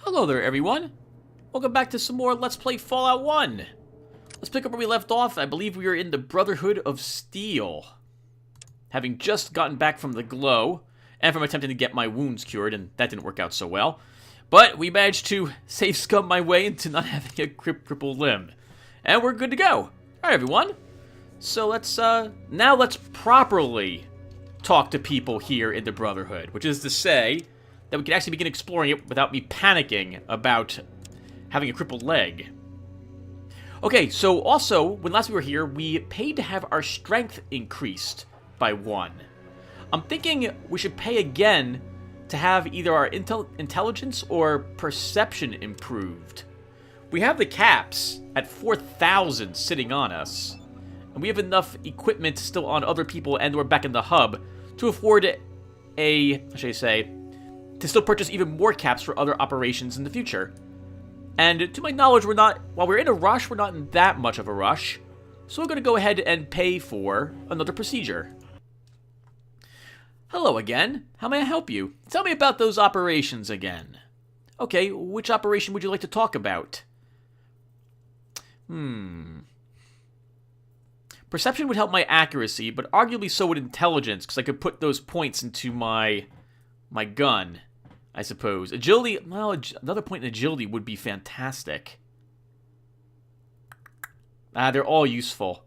Hello there, everyone. Welcome back to some more Let's Play Fallout 1. Let's pick up where we left off. I believe we are in the Brotherhood of Steel. Having just gotten back from the glow, and from attempting to get my wounds cured, and that didn't work out so well. But we managed to safe scum my way into not having a crippled limb. And we're good to go. Alright, everyone. So now let's properly talk to people here in the Brotherhood, which is to say that we can actually begin exploring it without me panicking about having a crippled leg. Okay, so also, when last we were here, we paid to have our strength increased by 1. I'm thinking we should pay again to have either our intelligence or perception improved. We have the caps at 4,000 sitting on us, and we have enough equipment still on other people and we're back in the hub to afford to still purchase even more caps for other operations in the future. And to my knowledge, while we're in a rush, we're not in that much of a rush. So we're going to go ahead and pay for another procedure. Hello again. How may I help you? Tell me about those operations again. Okay, which operation would you like to talk about? Perception would help my accuracy, but arguably so would intelligence, because I could put those points into my gun, I suppose. Agility, well, another point in agility would be fantastic. They're all useful.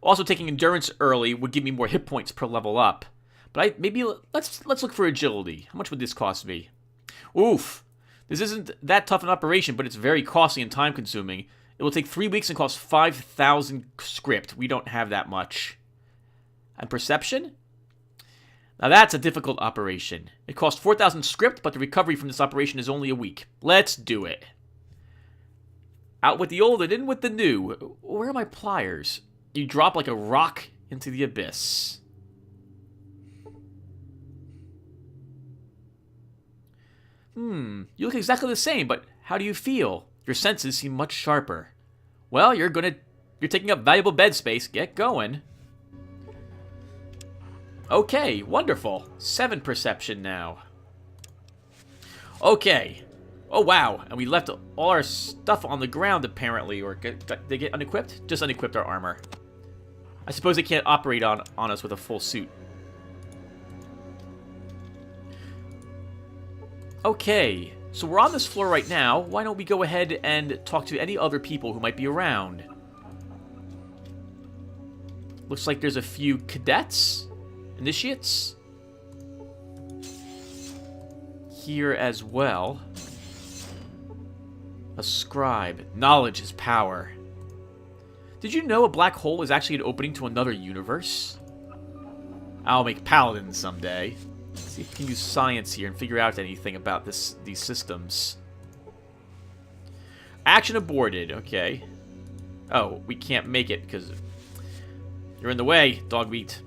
Also, taking endurance early would give me more hit points per level up. But maybe let's look for agility. How much would this cost me? Oof. This isn't that tough an operation, but it's very costly and time-consuming. It will take 3 weeks and cost 5,000 script. We don't have that much. And perception? Now that's a difficult operation. It costs 4,000 script, but the recovery from this operation is only a week. Let's do it. Out with the old and in with the new. Where are my pliers? You drop like a rock into the abyss. You look exactly the same, but how do you feel? Your senses seem much sharper. Well, you're taking up valuable bed space. Get going. Okay, wonderful. 7 perception now. Okay. Oh, wow. And we left all our stuff on the ground, apparently. Or did they get unequipped? Just unequipped our armor. I suppose they can't operate on us with a full suit. Okay. So we're on this floor right now. Why don't we go ahead and talk to any other people who might be around? Looks like there's a few cadets. Initiates here as well. A scribe. Knowledge is power. Did you know a black hole is actually an opening to another universe? I'll make paladins someday. Let's see if we can use science here and figure out anything about these systems. Action aborted. Okay. Oh, we can't make it because you're in the way, dog meat.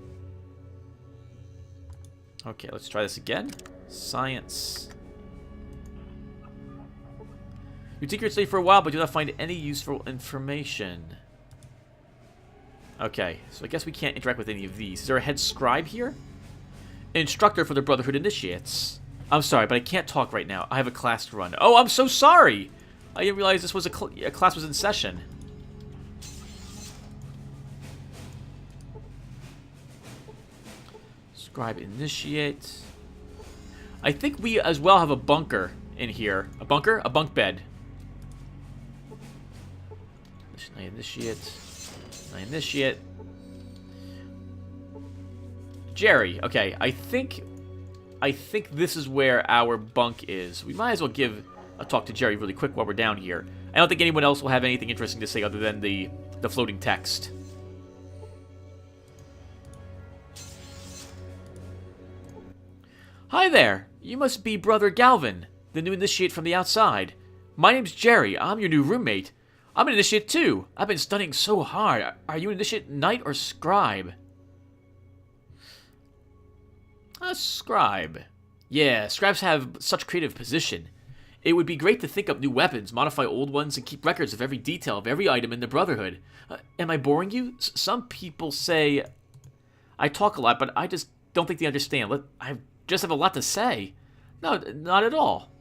Okay, let's try this again. Science. You tinker and study for a while, but do not find any useful information. Okay, so I guess we can't interact with any of these. Is there a head scribe here? Instructor for the Brotherhood Initiates. I'm sorry, but I can't talk right now. I have a class to run. Oh, I'm so sorry! I didn't realize this was a class was in session. Scribe initiate. I think we as well have a bunker in here. A bunker? A bunk bed. I initiate. I initiate. Jerry. Okay, I think this is where our bunk is. We might as well give a talk to Jerry really quick while we're down here. I don't think anyone else will have anything interesting to say other than the floating text. Hi there! You must be Brother Galvin, the new initiate from the outside. My name's Jerry. I'm your new roommate. I'm an initiate too. I've been studying so hard. Are you an initiate knight or scribe? A scribe. Yeah, scribes have such creative position. It would be great to think up new weapons, modify old ones, and keep records of every detail of every item in the Brotherhood. Am I boring you? Some people say I talk a lot, but I just don't think they understand. I just have a lot to say. No, not at all.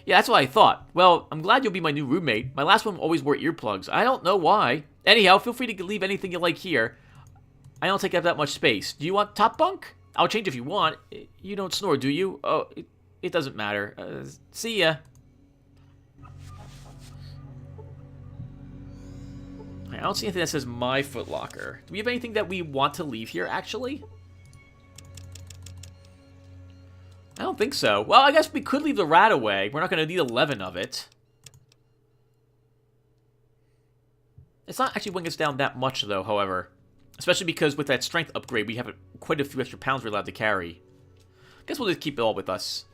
Yeah, that's what I thought. Well, I'm glad you'll be my new roommate. My last one always wore earplugs. I don't know why. Anyhow, feel free to leave anything you like here. I don't take up that much space. Do you want top bunk? I'll change if you want. You don't snore, do you? Oh, it doesn't matter. See ya. I don't see anything that says my footlocker. Do we have anything that we want to leave here, actually? I don't think so. Well, I guess we could leave the rat away. We're not going to need 11 of it. It's not actually weighing us down that much, though, however. Especially because with that strength upgrade, we have quite a few extra pounds we're allowed to carry. I guess we'll just keep it all with us.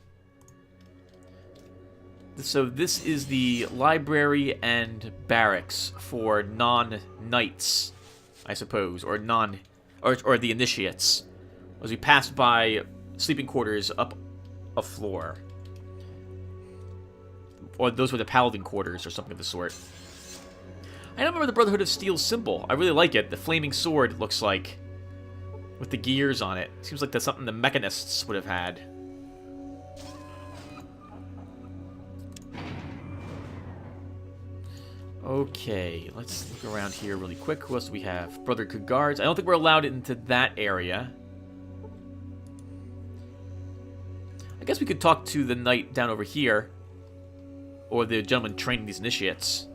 So this is the library and barracks for non-knights, I suppose, or or the initiates. As we pass by sleeping quarters up a floor. Or those were the paladin quarters or something of the sort. I don't remember the Brotherhood of Steel's symbol. I really like it. The flaming sword looks like, with the gears on it. Seems like that's something the mechanists would have had. Okay, let's look around here really quick. Who else do we have? Brotherhood guards. I don't think we're allowed into that area. I guess we could talk to the knight down over here. Or the gentleman training these initiates.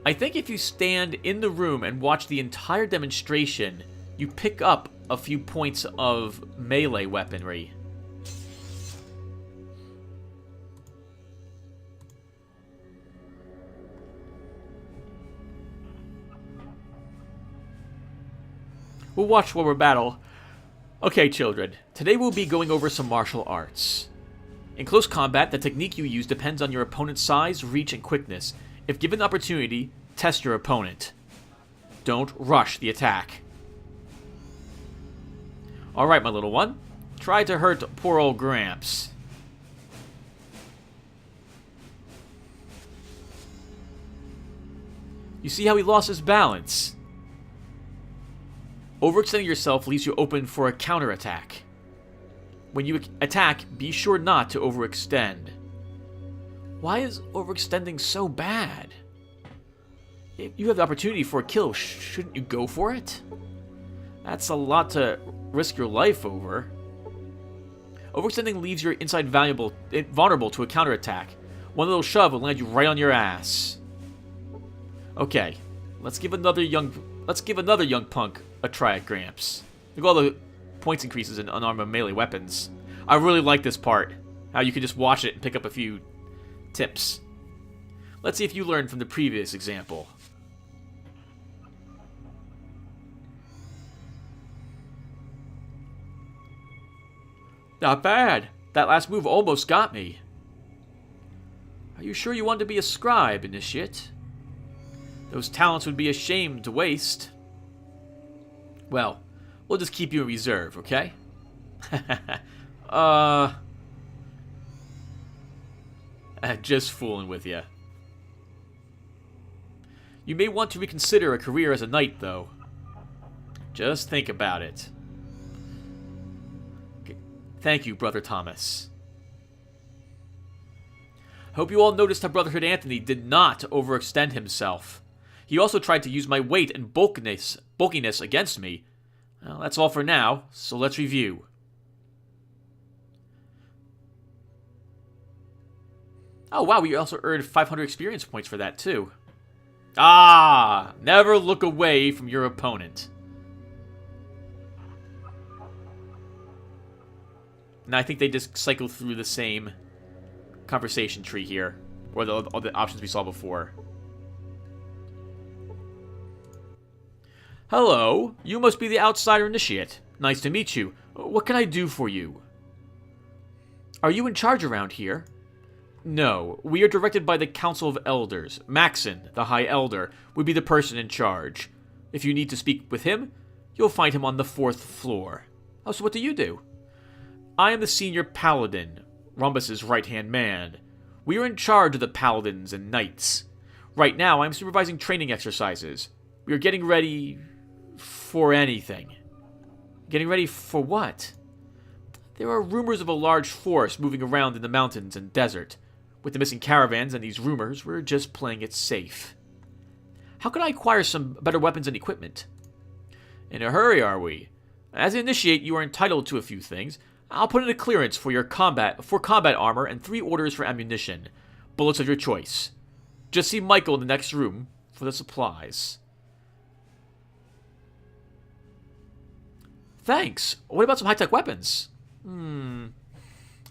I think if you stand in the room and watch the entire demonstration, you pick up a few points of melee weaponry. We'll watch while we battle. Okay, children. Today we'll be going over some martial arts. In close combat, the technique you use depends on your opponent's size, reach, and quickness. If given the opportunity, test your opponent. Don't rush the attack. Alright, my little one. Try to hurt poor old Gramps. You see how he lost his balance? Overextending yourself leaves you open for a counterattack. When you attack, be sure not to overextend. Why is overextending so bad? If you have the opportunity for a kill, shouldn't you go for it? That's a lot to risk your life over. Overextending leaves your inside vulnerable to a counterattack. One little shove will land you right on your ass. Okay, let's give another young punk a try at Gramps. Look at all the points increases in unarmed melee weapons. I really like this part. How you can just watch it and pick up a few tips. Let's see if you learned from the previous example. Not bad. That last move almost got me. Are you sure you want to be a scribe, initiate? Those talents would be a shame to waste. Well, we'll just keep you in reserve, okay? Just fooling with you. You may want to reconsider a career as a knight, though. Just think about it. Okay. Thank you, Brother Thomas. Hope you all noticed how Brotherhood Anthony did not overextend himself. He also tried to use my weight and bulkiness against me. Well, that's all for now, so let's review. Oh wow, we also earned 500 experience points for that too. Ah! Never look away from your opponent. And I think they just cycle through the same conversation tree here. Or all the options we saw before. Hello, you must be the outsider initiate. Nice to meet you. What can I do for you? Are you in charge around here? No, we are directed by the Council of Elders. Maxon, the High Elder, would be the person in charge. If you need to speak with him, you'll find him on the 4th floor. Oh, so what do you do? I am the Senior Paladin, Rhombus's right-hand man. We are in charge of the Paladins and Knights. Right now, I am supervising training exercises. We are getting ready for anything. Getting ready for what? There are rumors of a large force moving around in the mountains and desert. With the missing caravans and these rumors, we're just playing it safe. How can I acquire some better weapons and equipment? In a hurry, are we? As an initiate, you are entitled to a few things. I'll put in a clearance for your combat armor and 3 orders for ammunition. Bullets of your choice. Just see Michael in the next room for the supplies. Thanks. What about some high-tech weapons? I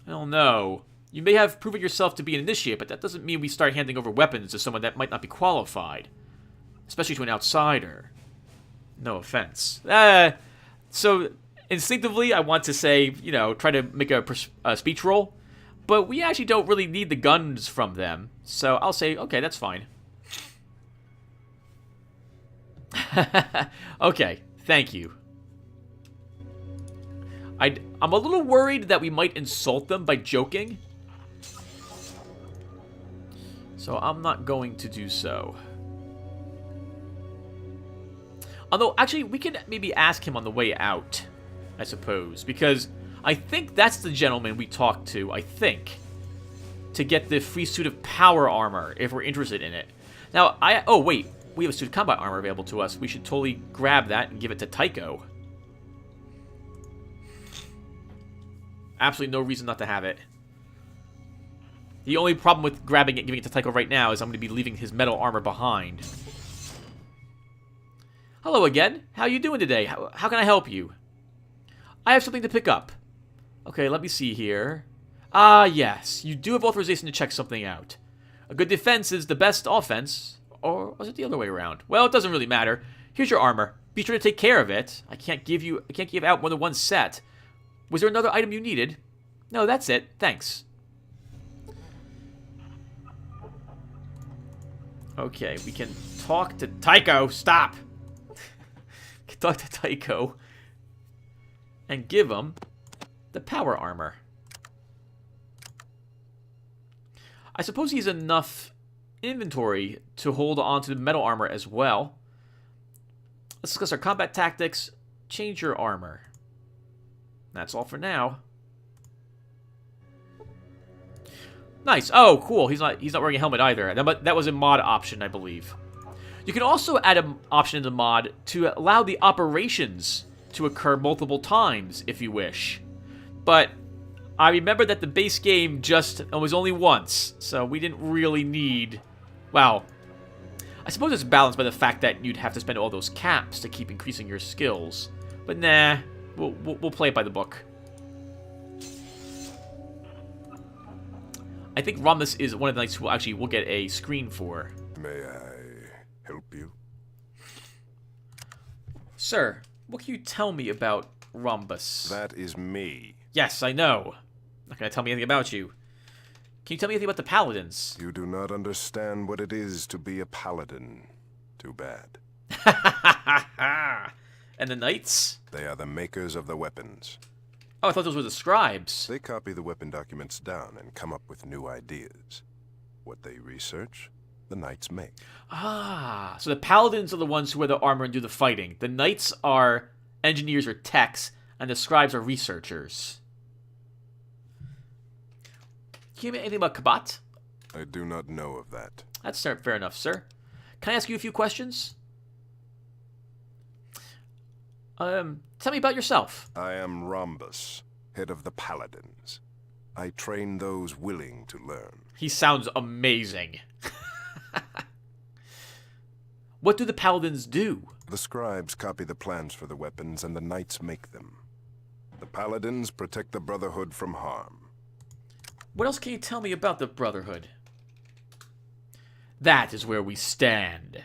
don't know. You may have proven yourself to be an initiate, but that doesn't mean we start handing over weapons to someone that might not be qualified. Especially to an outsider. No offense. So, instinctively, I want to say, you know, try to make a speech roll. But we actually don't really need the guns from them. So, I'll say, okay, that's fine. Okay, thank you. I'm a little worried that we might insult them by joking. So I'm not going to do so. Although, actually, we can maybe ask him on the way out, I suppose. Because I think that's the gentleman we talked to, I think. To get the free suit of power armor, if we're interested in it. Now, oh, wait. We have a suit of combat armor available to us. We should totally grab that and give it to Tycho. Absolutely no reason not to have it. The only problem with grabbing it and giving it to Tycho right now is I'm going to be leaving his metal armor behind. Hello again. How you doing today? How can I help you? I have something to pick up. Okay, let me see here. Ah, yes. You do have authorization to check something out. A good defense is the best offense. Or was it the other way around? Well, it doesn't really matter. Here's your armor. Be sure to take care of it. I can't give out more than one set. Was there another item you needed? No, that's it. Thanks. Okay, we can talk to Tycho. Stop! We can talk to Tycho and give him the power armor. I suppose he's enough inventory to hold on to the metal armor as well. Let's discuss our combat tactics. Change your armor. That's all for now. Nice. Oh, cool. He's not wearing a helmet either. That was a mod option, I believe. You can also add an option in the mod to allow the operations to occur multiple times if you wish. But I remember that the base game was only once, so we didn't really need... Well, I suppose it's balanced by the fact that you'd have to spend all those caps to keep increasing your skills. But nah, we'll play it by the book. I think Rhombus is one of the knights who we'll get a screen for. May I help you? Sir, what can you tell me about Rhombus? That is me. Yes, I know. Not gonna tell me anything about you. Can you tell me anything about the Paladins? You do not understand what it is to be a paladin. Too bad. And the knights? They are the makers of the weapons. Oh, I thought those were the scribes. They copy the weapon documents down and come up with new ideas. What they research, the knights make. Ah, so the Paladins are the ones who wear the armor and do the fighting. The knights are engineers or techs, and the scribes are researchers. Can you tell me anything about Kabat? I do not know of that. That's fair enough, sir. Can I ask you a few questions? Tell me about yourself. I am Rhombus, head of the Paladins. I train those willing to learn. He sounds amazing. What do the Paladins do? The scribes copy the plans for the weapons, and the knights make them. The Paladins protect the Brotherhood from harm. What else can you tell me about the Brotherhood? That is where we stand.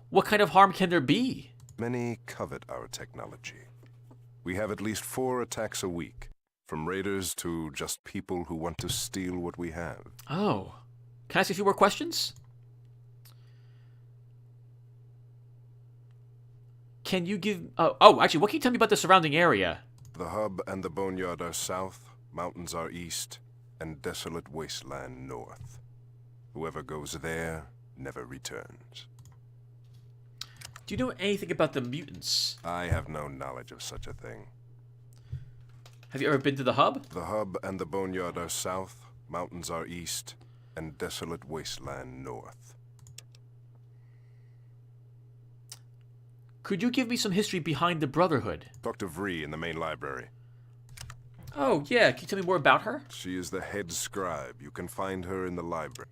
What kind of harm can there be? Many covet our technology. We have at least 4 attacks a week, from raiders to just people who want to steal what we have. Oh. Can I ask a few more questions? Can you give... actually, what can you tell me about the surrounding area? The hub and the boneyard are south, mountains are east, and desolate wasteland north. Whoever goes there never returns. Do you know anything about the mutants? I have no knowledge of such a thing. Have you ever been to the hub? The hub and the boneyard are south, mountains are east, and desolate wasteland north. Could you give me some history behind the Brotherhood? Talk to Vree in the main library. Oh, yeah. Can you tell me more about her? She is the head scribe. You can find her in the library.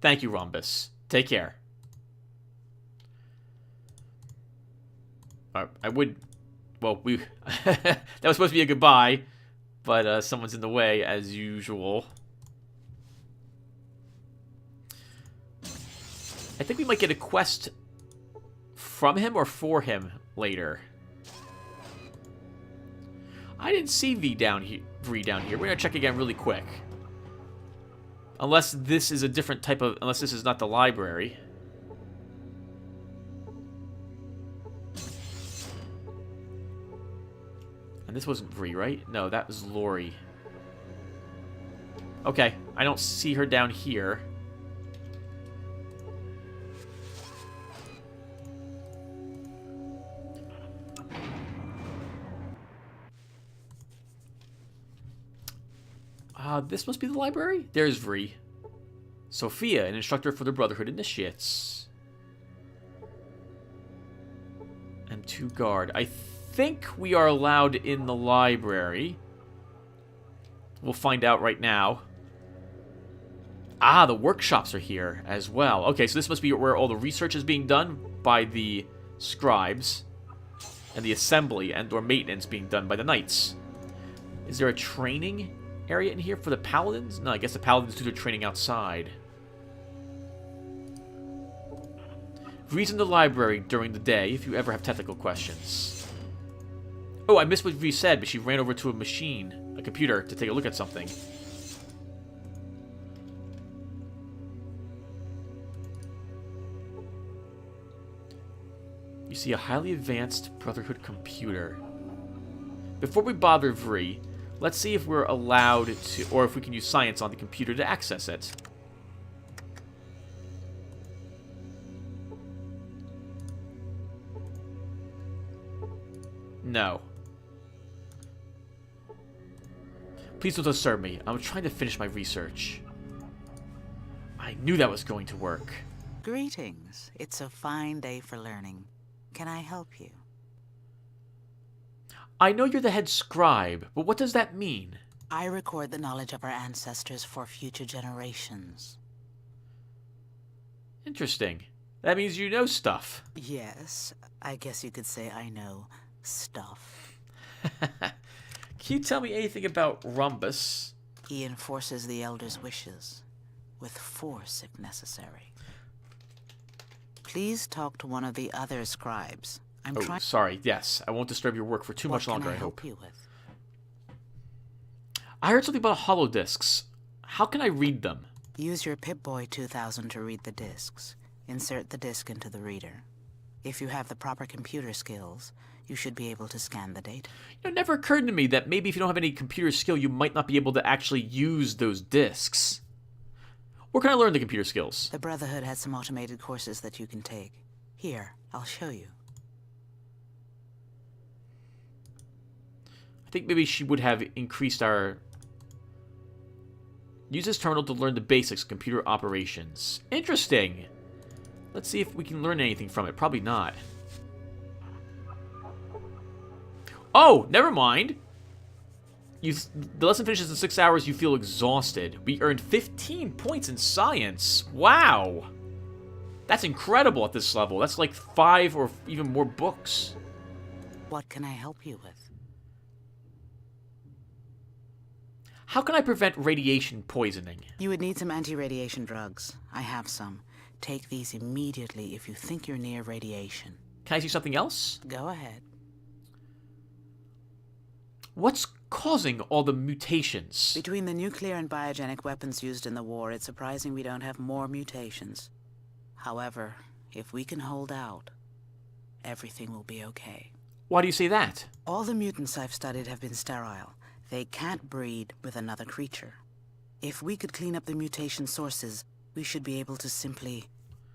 Thank you, Rhombus. Take care. I would... Well, we... that was supposed to be a goodbye, but someone's in the way, as usual. I think we might get a quest from him or for him later. I didn't see Vree down here. We're gonna check again really quick. Unless this is a different type of... Unless this is not the library. And this wasn't Vree, right? No, that was Lori. Okay, I don't see her down here. This must be the library? There's Vree. Sophia, an instructor for the Brotherhood Initiates. And 2 guard. I think we are allowed in the library. We'll find out right now. Ah, the workshops are here as well. Okay, so this must be where all the research is being done by the scribes. And the assembly and or maintenance being done by the knights. Is there a training area in here for the paladins? No, I guess the paladins do their training outside. Vree's in the library during the day if you ever have technical questions. Oh, I missed what Vree said, but she ran over to a machine, a computer, to take a look at something. You see a highly advanced Brotherhood computer. Before we bother Vree, let's see if we're allowed to, or if we can use science on the computer to access it. No. Please don't disturb me. I'm trying to finish my research. I knew that was going to work. Greetings. It's a fine day for learning. Can I help you? I know you're the head scribe, but what does that mean? I record the knowledge of our ancestors for future generations. Interesting. That means you know stuff. Yes, I guess you could say I know stuff. Can you tell me anything about Rhombus? He enforces the Elder's wishes, with force if necessary. Please talk to one of the other scribes. Sorry. Yes, I won't disturb your work for too much longer, I hope. What can I help you with? I heard something about holodiscs. How can I read them? Use your Pip-Boy 2000 to read the discs. Insert the disc into the reader. If you have the proper computer skills, you should be able to scan the data. It never occurred to me that maybe if you don't have any computer skill, you might not be able to actually use those discs. Where can I learn the computer skills? The Brotherhood has some automated courses that you can take. Here, I'll show you. I think maybe she would have increased our... Use this terminal to learn the basics of computer operations. Interesting. Let's see if we can learn anything from it. Probably not. Oh, never mind. The lesson finishes in 6 hours. You feel exhausted. We earned 15 points in science. Wow. That's incredible at this level. That's like 5 or even more books. What can I help you with? How can I prevent radiation poisoning? You would need some anti-radiation drugs. I have some. Take these immediately if you think you're near radiation. Can I see something else? Go ahead. What's causing all the mutations? Between the nuclear and biogenic weapons used in the war, it's surprising we don't have more mutations. However, if we can hold out, everything will be okay. Why do you say that? All the mutants I've studied have been sterile. They can't breed with another creature. If we could clean up the mutation sources, we should be able to simply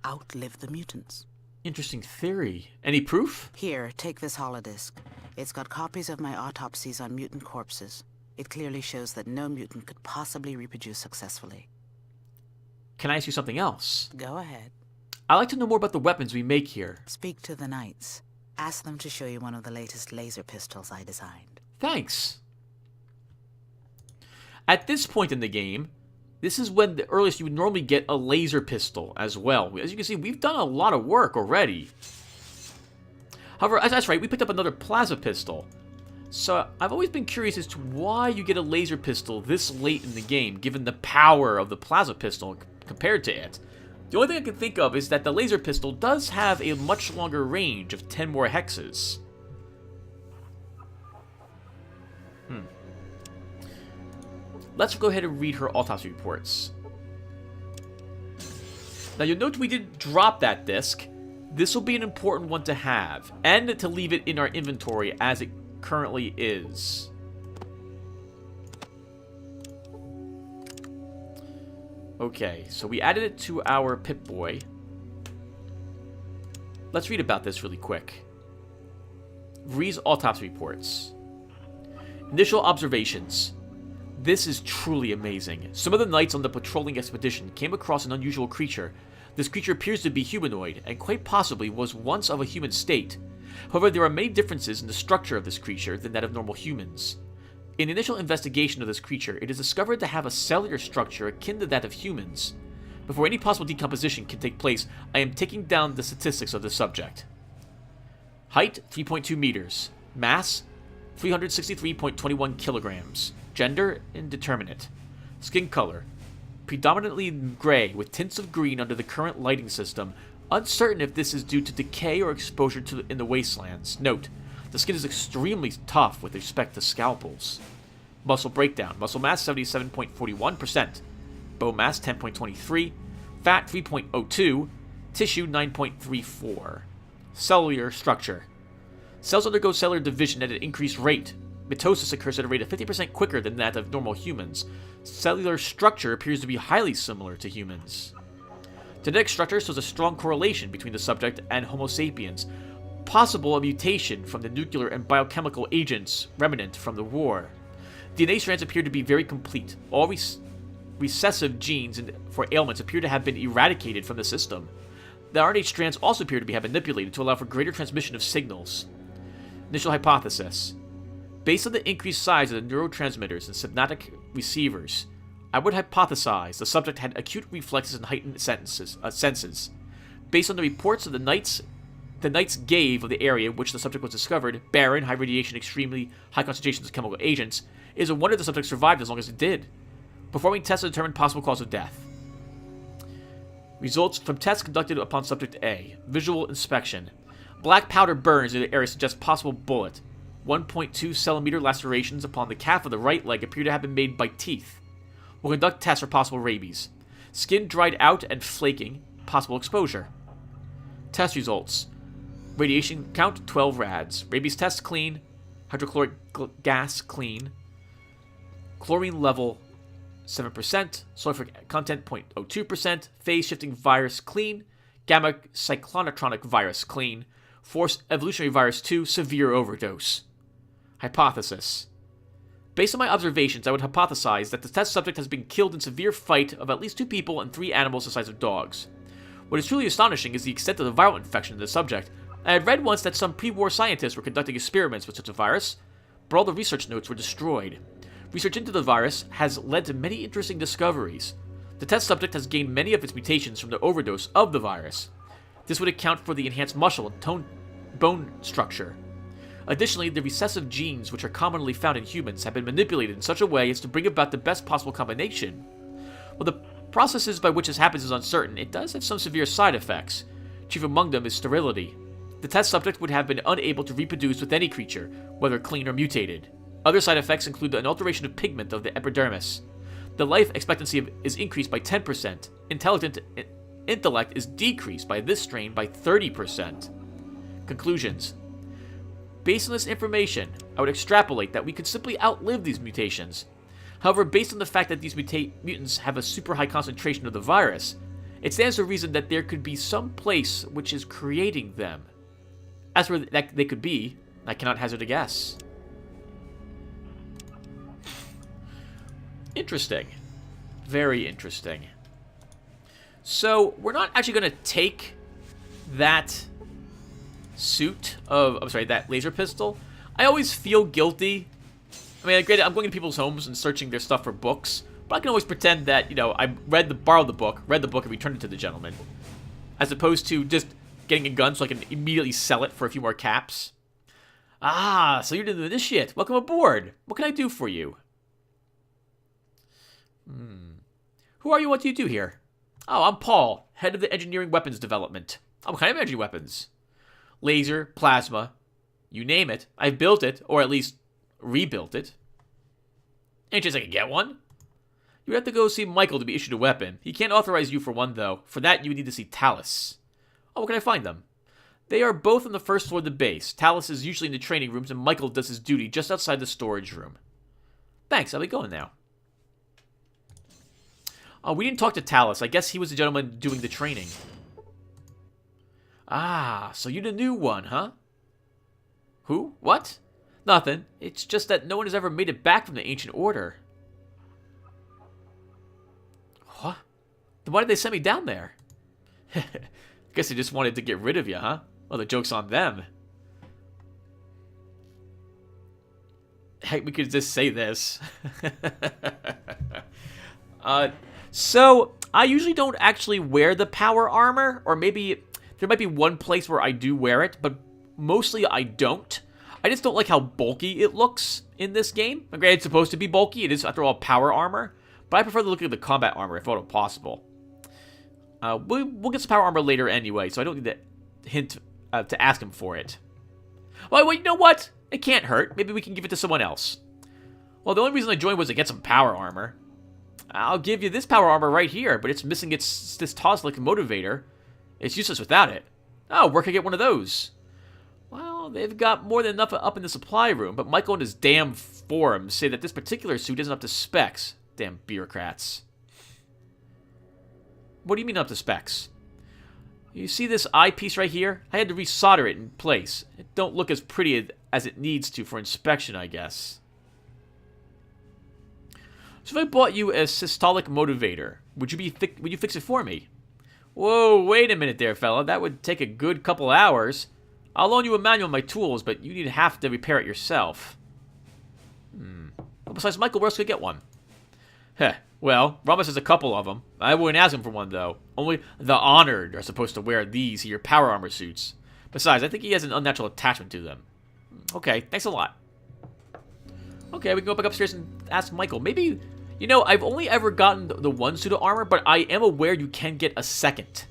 outlive the mutants. Interesting theory. Any proof? Here, take this holodisc. It's got copies of my autopsies on mutant corpses. It clearly shows that no mutant could possibly reproduce successfully. Can I ask you something else? Go ahead. I'd like to know more about the weapons we make here. Speak to the Knights. Ask them to show you one of the latest laser pistols I designed. Thanks. At this point in the game, this is when the earliest you would normally get a laser pistol as well. As you can see, we've done a lot of work already. However, that's right, we picked up another plasma pistol. So I've always been curious as to why you get a laser pistol this late in the game, given the power of the plasma pistol compared to it. The only thing I can think of is that the laser pistol does have a much longer range of 10 more hexes. Let's go ahead and read her autopsy reports. Now you'll note we didn't drop that disc. This will be an important one to have, and to leave it in our inventory as it currently is. Okay, so we added it to our Pip-Boy. Let's read about this really quick. Vree's autopsy reports. Initial observations. This is truly amazing. Some of the knights on the patrolling expedition came across an unusual creature. This creature appears to be humanoid, and quite possibly was once of a human state. However, there are many differences in the structure of this creature than that of normal humans. In the initial investigation of this creature, it is discovered to have a cellular structure akin to that of humans. Before any possible decomposition can take place, I am taking down the statistics of the subject. Height, 3.2 meters. Mass, 363.21 kilograms. Gender, indeterminate. Skin color, predominantly gray with tints of green under the current lighting system. Uncertain if this is due to decay or exposure in the wastelands. Note, the skin is extremely tough with respect to scalpels. Muscle breakdown. Muscle mass 77.41%. Bone mass 10.23. Fat 3.02. Tissue 9.34. Cellular structure. Cells undergo cellular division at an increased rate. Mitosis occurs at a rate of 50% quicker than that of normal humans. Cellular structure appears to be highly similar to humans. Genetic structure shows a strong correlation between the subject and Homo sapiens. Possible a mutation from the nuclear and biochemical agents remnant from the war. DNA strands appear to be very complete. All recessive genes for ailments appear to have been eradicated from the system. The RNA strands also appear to have been manipulated to allow for greater transmission of signals. Initial hypothesis. Based on the increased size of the neurotransmitters and synaptic receivers, I would hypothesize the subject had acute reflexes and heightened senses. Based on the reports of the knights gave of the area in which the subject was discovered, barren, high radiation, extremely high concentrations of chemical agents, it is a wonder the subject survived as long as it did. Performing tests to determine possible cause of death. Results from tests conducted upon subject A. Visual inspection. Black powder burns in the area suggest possible bullet. 1.2 centimeter lacerations upon the calf of the right leg appear to have been made by teeth. We'll conduct tests for possible rabies. Skin dried out and flaking. Possible exposure. Test results. Radiation count 12 rads. Rabies test clean. Hydrochloric gas clean. Chlorine level 7%. Sulfuric content 0.02%. Phase shifting virus clean. Gamma cyclonetronic virus clean. Force evolutionary virus 2 severe overdose. Hypothesis. Based on my observations, I would hypothesize that the test subject has been killed in severe fight of at least 2 people and 3 animals the size of dogs. What is truly astonishing is the extent of the viral infection of the subject. I had read once that some pre-war scientists were conducting experiments with such a virus, but all the research notes were destroyed. Research into the virus has led to many interesting discoveries. The test subject has gained many of its mutations from the overdose of the virus. This would account for the enhanced muscle and bone structure. Additionally, the recessive genes which are commonly found in humans have been manipulated in such a way as to bring about the best possible combination. While the processes by which this happens is uncertain, it does have some severe side effects. Chief among them is sterility. The test subject would have been unable to reproduce with any creature, whether clean or mutated. Other side effects include an alteration of pigment of the epidermis. The life expectancy is increased by 10%. Intellect is decreased by this strain by 30%. Conclusions. Based on this information, I would extrapolate that we could simply outlive these mutations. However, based on the fact that these mutants have a super high concentration of the virus, it stands to reason that there could be some place which is creating them. As for that they could be, I cannot hazard a guess. Interesting. Very interesting. So, we're not actually going to take that suit of... I'm sorry, that laser pistol. I always feel guilty. I mean, granted, I'm going to people's homes and searching their stuff for books, but I can always pretend that, you know, I borrowed the book, and returned it to the gentleman, as opposed to just getting a gun so I can immediately sell it for a few more caps. Ah, so you're doing this shit. Welcome aboard. What can I do for you? Who are you? What do you do here? Oh, I'm Paul, head of the engineering weapons development. Oh, what kind of energy weapons? Laser, plasma, you name it. I've built it, or at least rebuilt it. Any chance I can get one? You would have to go see Michael to be issued a weapon. He can't authorize you for one, though. For that, you would need to see Talus. Oh, where can I find them? They are both on the first floor of the base. Talus is usually in the training rooms, and Michael does his duty just outside the storage room. Thanks, I'll be going now. Oh, we didn't talk to Talus. I guess he was the gentleman doing the training. Ah, so you're the new one, huh? Who? What? Nothing. It's just that no one has ever made it back from the Ancient Order. What? Then why did they send me down there? Guess they just wanted to get rid of you, huh? Well, the joke's on them. Heck, we could just say this. So, I usually don't actually wear the power armor, or maybe there might be one place where I do wear it, but mostly I don't. I just don't like how bulky it looks in this game. Granted, it's supposed to be bulky. It is, after all, power armor, but I prefer the look of the combat armor if at all possible. We'll get some power armor later anyway, so I don't need to ask him for it. Well, you know what? It can't hurt. Maybe we can give it to someone else. Well, the only reason I joined was to get some power armor. I'll give you this power armor right here, but it's missing this Toslick motivator. It's useless without it. Oh, where can I get one of those? Well, they've got more than enough up in the supply room, but Michael and his damn forums say that this particular suit isn't up to specs. Damn bureaucrats. What do you mean up to specs? You see this eyepiece right here? I had to resolder it in place. It don't look as pretty as it needs to for inspection, I guess. So if I bought you a systolic motivator, would you fix it for me? Whoa, wait a minute there, fella. That would take a good couple hours. I'll loan you a manual of my tools, but you'd have to repair it yourself. Well, besides Michael, where else could I get one? Heh. Well, Ramos has a couple of them. I wouldn't ask him for one, though. Only the honored are supposed to wear these here power armor suits. Besides, I think he has an unnatural attachment to them. Okay, thanks a lot. Okay, we can go back upstairs and ask Michael. Maybe, you know, I've only ever gotten the one suit of armor, but I am aware you can get a second.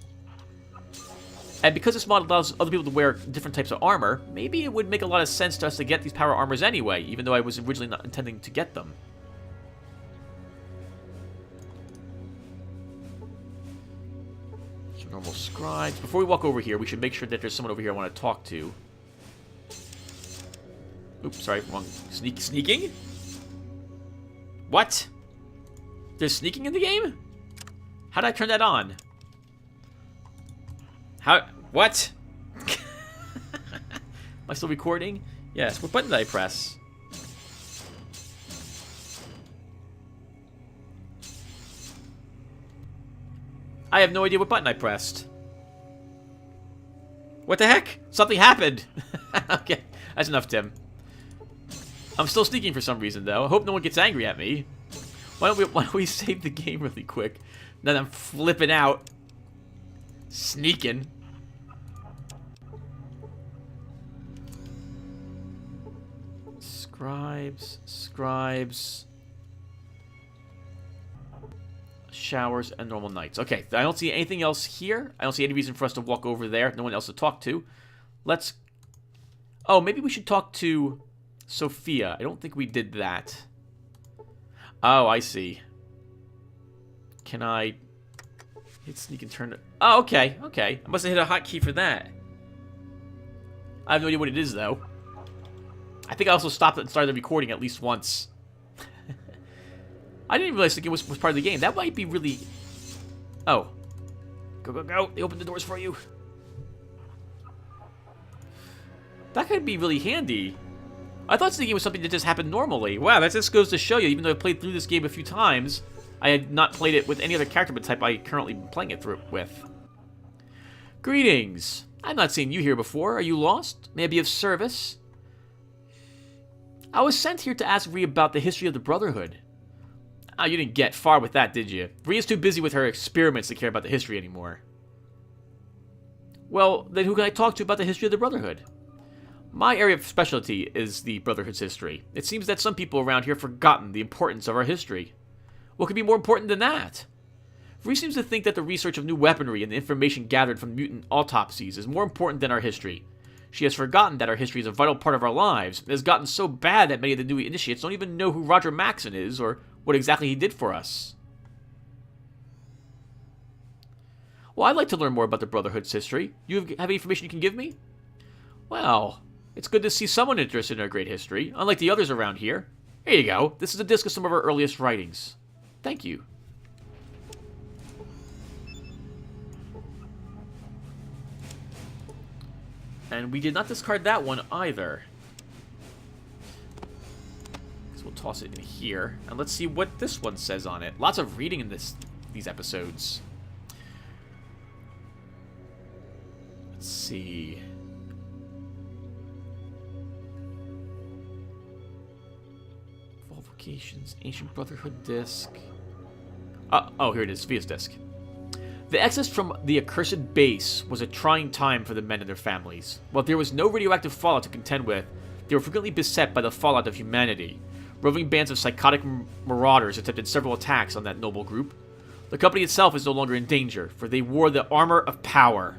And because this mod allows other people to wear different types of armor, maybe it would make a lot of sense to us to get these power armors anyway, even though I was originally not intending to get them. Some normal scribes. Before we walk over here, we should make sure that there's someone over here I want to talk to. Oops, sorry, wrong. Sneaking? What? There's sneaking in the game? How did I turn that on? How? What? Am I still recording? Yes. What button did I press? I have no idea what button I pressed. What the heck? Something happened. Okay, that's enough, Tim. I'm still sneaking for some reason, though. I hope no one gets angry at me. Why don't we save the game really quick? Now that I'm flipping out. Sneaking. Scribes. Showers and normal nights. Okay, I don't see anything else here. I don't see any reason for us to walk over there. No one else to talk to. Let's... Oh, maybe we should talk to Sophia. I don't think we did that. Oh, I see. Can I... hit sneak and turn it... Oh, okay. I must have hit a hotkey for that. I have no idea what it is, though. I think I also stopped it and started the recording at least once. I didn't even realize the game was part of the game. That might be really... Oh. Go, go, go. They opened the doors for you. That could be really handy. I thought the game was something that just happened normally. Wow, that just goes to show you, even though I've played through this game a few times, I had not played it with any other character but type I currently am playing it through with. Greetings. I've not seen you here before. Are you lost? May I be of service? I was sent here to ask Rhea about the history of the Brotherhood. Oh, you didn't get far with that, did you? Rhea's too busy with her experiments to care about the history anymore. Well, then who can I talk to about the history of the Brotherhood? My area of specialty is the Brotherhood's history. It seems that some people around here have forgotten the importance of our history. What could be more important than that? Rhea seems to think that the research of new weaponry and the information gathered from mutant autopsies is more important than our history. She has forgotten that our history is a vital part of our lives. It has gotten so bad that many of the new initiates don't even know who Roger Maxson is or what exactly he did for us. Well, I'd like to learn more about the Brotherhood's history. You have any information you can give me? Well, it's good to see someone interested in our great history, unlike the others around here. Here you go. This is a disc of some of our earliest writings. Thank you. And we did not discard that one either. So we'll toss it in here. And let's see what this one says on it. Lots of reading in these episodes. Let's see. Vocations, Ancient Brotherhood disc. Oh, here it is, Via's disc. The exodus from the accursed base was a trying time for the men and their families. While there was no radioactive fallout to contend with, they were frequently beset by the fallout of humanity. Roving bands of psychotic marauders attempted several attacks on that noble group. The company itself is no longer in danger, for they wore the armor of power.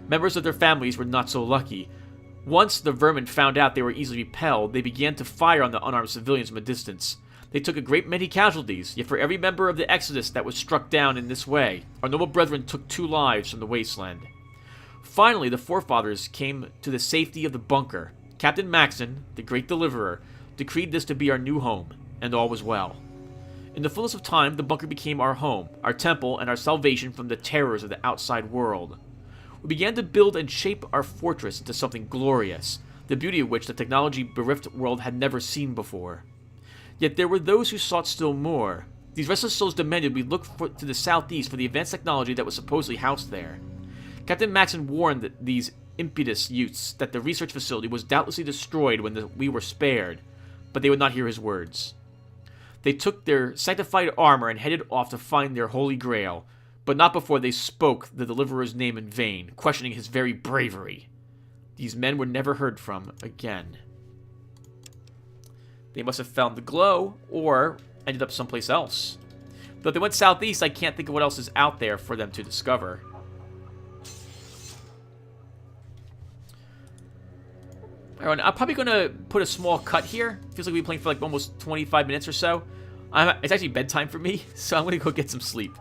Members of their families were not so lucky. Once the vermin found out they were easily repelled, they began to fire on the unarmed civilians from a distance. They took a great many casualties, yet for every member of the Exodus that was struck down in this way, our noble brethren took 2 lives from the wasteland. Finally, the forefathers came to the safety of the bunker. Captain Maxson, the great deliverer, decreed this to be our new home, and all was well. In the fullness of time, the bunker became our home, our temple, and our salvation from the terrors of the outside world. We began to build and shape our fortress into something glorious, the beauty of which the technology-bereft world had never seen before. Yet there were those who sought still more. These restless souls demanded we look to the southeast for the advanced technology that was supposedly housed there. Captain Maxson warned these impetuous youths that the research facility was doubtlessly destroyed when we were spared, but they would not hear his words. They took their sanctified armor and headed off to find their holy grail, but not before they spoke the deliverer's name in vain, questioning his very bravery. These men were never heard from again. They must have found the glow, or ended up someplace else. Though they went southeast, I can't think of what else is out there for them to discover. Alright, I'm probably going to put a small cut here. Feels like we've been playing for like almost 25 minutes or so. It's actually bedtime for me, so I'm going to go get some sleep.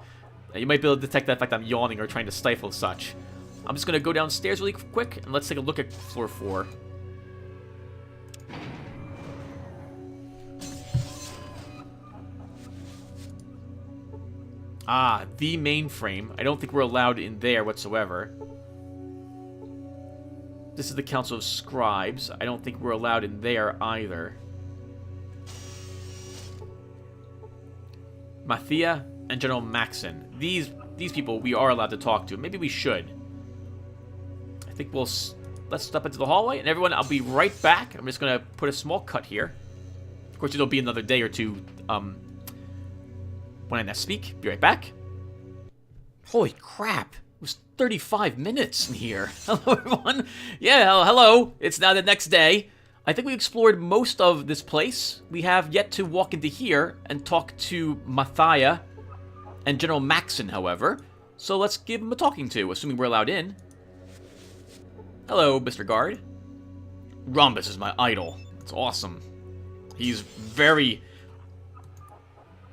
You might be able to detect that fact I'm yawning or trying to stifle such. I'm just going to go downstairs really quick, and let's take a look at floor 4. Ah, the mainframe. I don't think we're allowed in there whatsoever. This is the Council of Scribes. I don't think we're allowed in there either. Mathia and General Maxson. These people we are allowed to talk to. Maybe we should. I think let's step into the hallway. And everyone, I'll be right back. I'm just going to put a small cut here. Of course, it'll be another day or two when I next speak. Be right back. Holy crap. It was 35 minutes in here. Hello, everyone. Yeah, hello. It's now the next day. I think we explored most of this place. We have yet to walk into here and talk to Mathia and General Maxson, however. So let's give him a talking to, assuming we're allowed in. Hello, Mr. Guard. Rhombus is my idol. It's awesome. He's very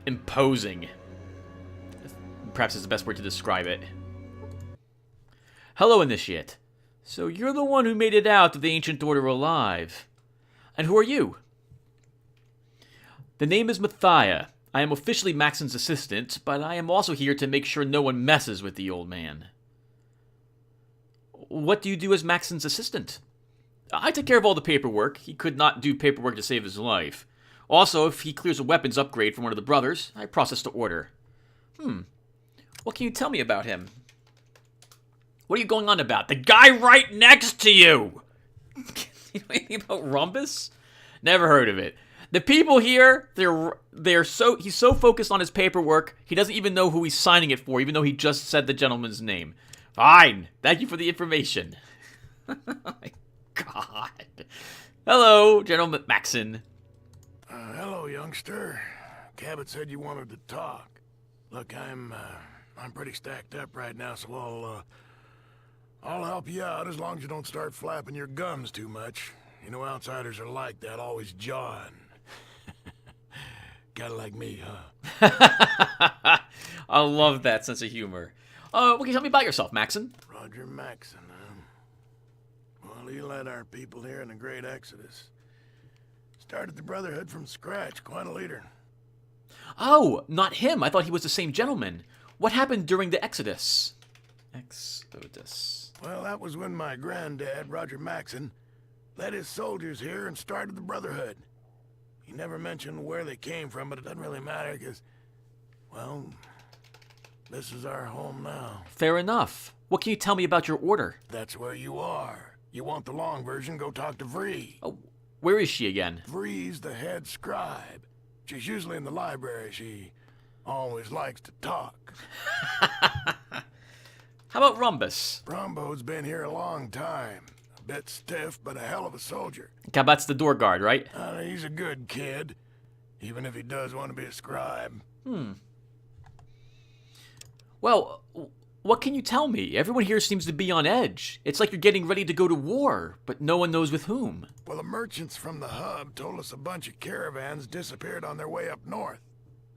imposing. Perhaps is the best word to describe it. Hello, Initiate. So you're the one who made it out of the Ancient Order alive. And who are you? The name is Mathia. I am officially Maxson's assistant, but I am also here to make sure no one messes with the old man. what do you do as Maxon's assistant? I take care of all the paperwork. He could not do paperwork to save his life. Also, if he clears a weapons upgrade from one of the brothers, I process the order. What can you tell me about him? What are you going on about? The guy right next to you! You know anything about Rhombus? Never heard of it. The people here, he's so focused on his paperwork, he doesn't even know who he's signing it for, even though he just said the gentleman's name. Fine. Thank you for the information. Oh my God. Hello, General Maxon. Hello, youngster. Cabot said you wanted to talk. Look, I'm pretty stacked up right now, so I'll help you out as long as you don't start flapping your gums too much. You know, outsiders are like that, always jawing. Kinda like me, huh? I love that sense of humor. What can you tell me about yourself, Maxon? Roger Maxon, huh? Well, he led our people here in the Great Exodus. Started the Brotherhood from scratch, quite a leader. Oh, not him. I thought he was the same gentleman. What happened during the Exodus? Well, that was when my granddad, Roger Maxon, led his soldiers here and started the Brotherhood. He never mentioned where they came from, but it doesn't really matter because, well, this is our home now. Fair enough. What can you tell me about your order? That's where you are. You want the long version, go talk to Vree. Oh, where is she again? Vree's the head scribe. She's usually in the library. She always likes to talk. How about Rhombus? Rombo's been here a long time. A bit stiff, but a hell of a soldier. Cabot's the door guard, right? He's a good kid, even if he does want to be a scribe. Well, what can you tell me? Everyone here seems to be on edge. It's like you're getting ready to go to war, but no one knows with whom. Well, the merchants from the hub told us a bunch of caravans disappeared on their way up north.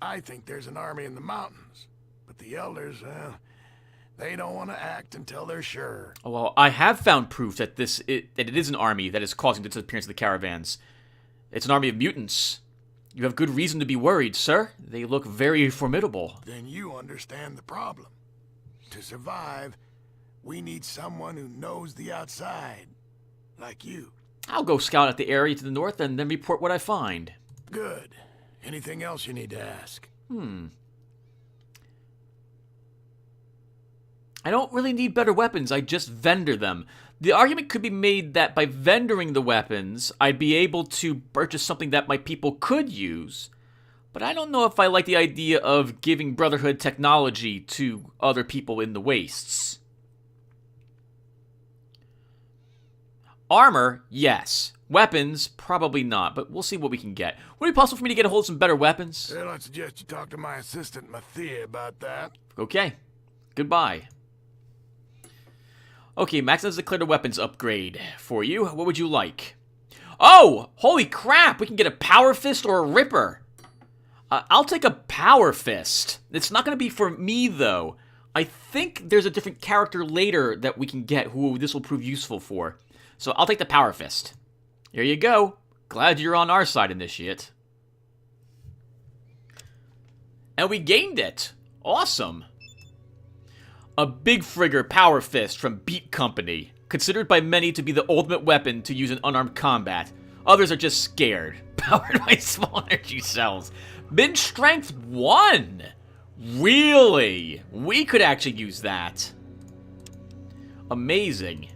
I think there's an army in the mountains, but the elders, they don't want to act until they're sure. Oh, well, I have found proof that it is an army that is causing the disappearance of the caravans. It's an army of mutants. You have good reason to be worried, sir. They look very formidable. Then you understand the problem. To survive, we need someone who knows the outside, like you. I'll go scout out the area to the north and then report what I find. Good. Anything else you need to ask? I don't really need better weapons, I just vendor them. The argument could be made that by vendoring the weapons, I'd be able to purchase something that my people could use. But I don't know if I like the idea of giving Brotherhood technology to other people in the wastes. Armor, yes. Weapons, probably not, but we'll see what we can get. Would it be possible for me to get a hold of some better weapons? Well, I suggest you talk to my assistant, Mathia, about that. Okay. Goodbye. Okay, Max has declared a weapons upgrade for you. What would you like? Oh! Holy crap! We can get a Power Fist or a Ripper. I'll take a Power Fist. It's not going to be for me, though. I think there's a different character later that we can get who this will prove useful for. So I'll take the Power Fist. Here you go. Glad you're on our side, Initiate. And we gained it. Awesome. A Big Frigger Power Fist from Beat Company. Considered by many to be the ultimate weapon to use in unarmed combat. Others are just scared. Powered by small energy cells. Min Strength 1! Really? We could actually use that. Amazing.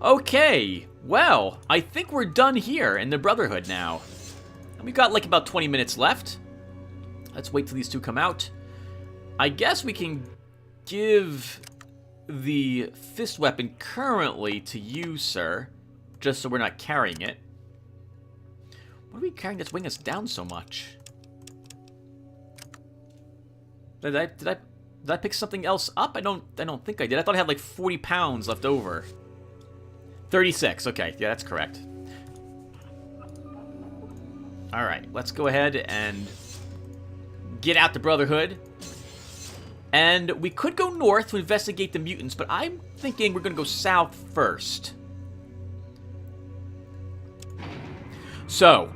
Okay, well, I think we're done here in the Brotherhood now. And we've got like about 20 minutes left. Let's wait till these two come out. I guess we can give the fist weapon currently to you, sir. Just so we're not carrying it. What are we carrying that's weighing us down so much? Did I pick something else up? I don't think I did. I thought I had like 40 pounds left over. 36. Okay, yeah, that's correct. All right, let's go ahead and get out the Brotherhood. And we could go north to investigate the mutants, but I'm thinking we're going to go south first. So,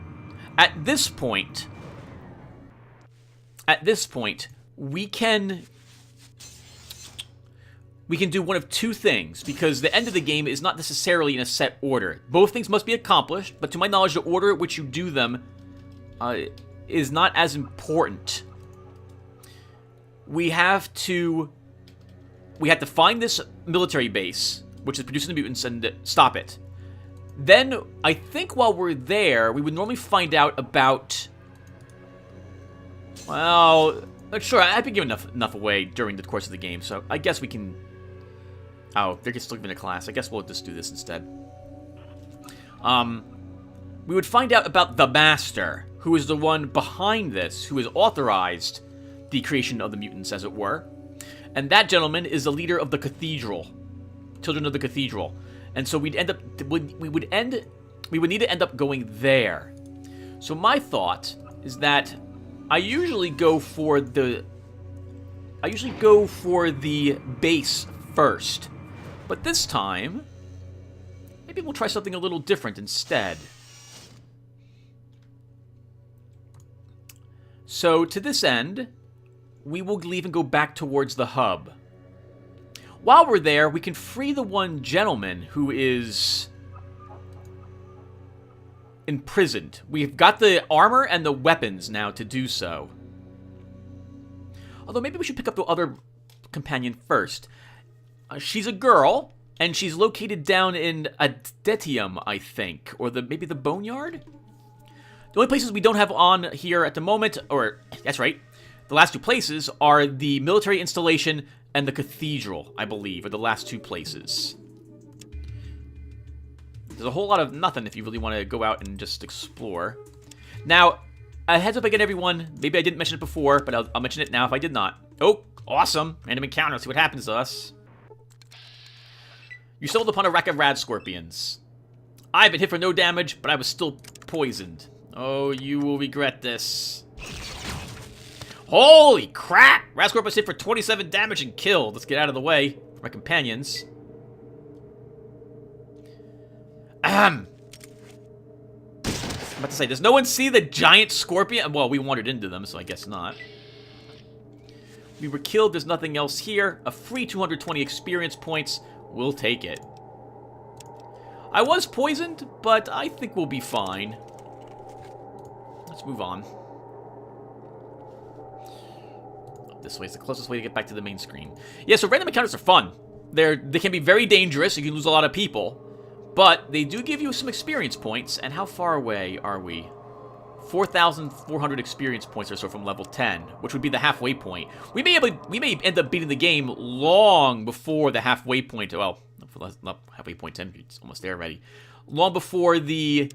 at this point, we can we can do one of two things, because the end of the game is not necessarily in a set order. Both things must be accomplished, but to my knowledge, the order at which you do them is not as important. We have to find this military base, which is producing the mutants, and stop it. Then, I think while we're there, we would normally find out about... Well, sure, I've been giving enough away during the course of the game, so I guess we can... Oh, they're still giving a class. I guess we'll just do this instead. We would find out about the Master, who is the one behind this, who has authorized the creation of the mutants, as it were. And that gentleman is the leader of the Cathedral. Children of the Cathedral. And so we'd end up... We would need to end up going there. So my thought is that I usually go for the base first. But this time, maybe we'll try something a little different instead. So, to this end, we will leave and go back towards the hub. While we're there, we can free the one gentleman who is imprisoned. We've got the armor and the weapons now to do so. Although maybe we should pick up the other companion first. She's a girl, and she's located down in Adetium, I think. Or maybe the Boneyard? The only places we don't have on here at the moment, or, that's right, the last two places are the military installation and the cathedral, I believe, are the last two places. There's a whole lot of nothing if you really want to go out and just explore. Now, a heads up again, everyone. Maybe I didn't mention it before, but I'll mention it now if I did not. Oh, awesome. Random encounter. Let's see what happens to us. You stumbled upon a rack of rad scorpions. I've been hit for no damage, but I was still poisoned. Oh, you will regret this. Holy crap! Rad scorpion was hit for 27 damage and killed. Let's get out of the way for my companions. I'm about to say, does no one see the giant scorpion? Well, we wandered into them, so I guess not. We were killed. There's nothing else here. A free 220 experience points. We'll take it. I was poisoned, but I think we'll be fine. Let's move on. This way is the closest way to get back to the main screen. Yeah, so random encounters are fun. They can be very dangerous. You can lose a lot of people. But they do give you some experience points. And how far away are we? 4,400 experience points or so from level 10, which would be the halfway point. We may end up beating the game long before the halfway point. Well, not halfway point 10, it's almost there already. Long before the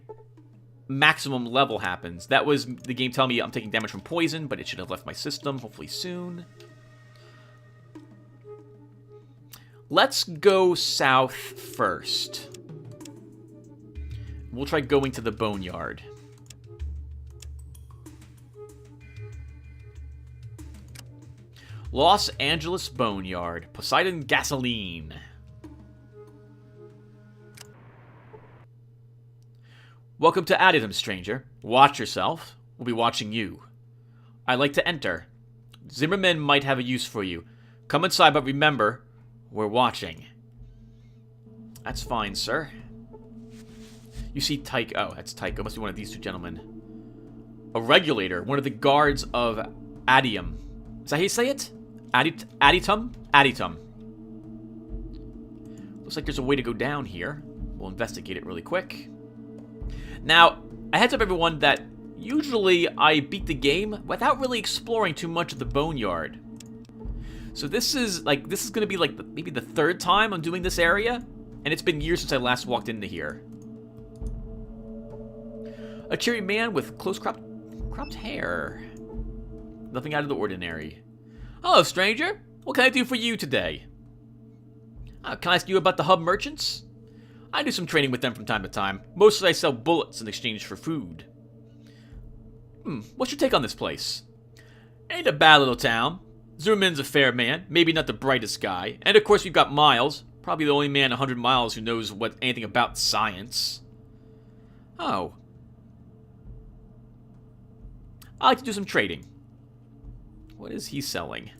maximum level happens. That was the game telling me I'm taking damage from poison, but it should have left my system, hopefully soon. Let's go south first. We'll try going to the Boneyard. Los Angeles Boneyard. Poseidon Gasoline. Welcome to Adidum, stranger. Watch yourself. We'll be watching you. I'd like to enter. Zimmerman might have a use for you. Come inside, but remember, we're watching. That's fine, sir. You see Tycho. Oh, that's Tycho. Must be one of these two gentlemen. A regulator. One of the guards of Adium. Is that how you say it? Aditum? Aditum. Looks like there's a way to go down here. We'll investigate it really quick. Now, a heads up everyone that usually I beat the game without really exploring too much of the Boneyard. So this is going to be like maybe the third time I'm doing this area, and it's been years since I last walked into here. A cheery man with close cropped hair. Nothing out of the ordinary. Hello, stranger. What can I do for you today? Can I ask you about the hub merchants? I do some trading with them from time to time. Mostly I sell bullets in exchange for food. What's your take on this place? Ain't a bad little town. Zimmerman's a fair man, maybe not the brightest guy. And of course we've got Miles, probably the only man 100 miles who knows anything about science. Oh. I like to do some trading. What is he selling?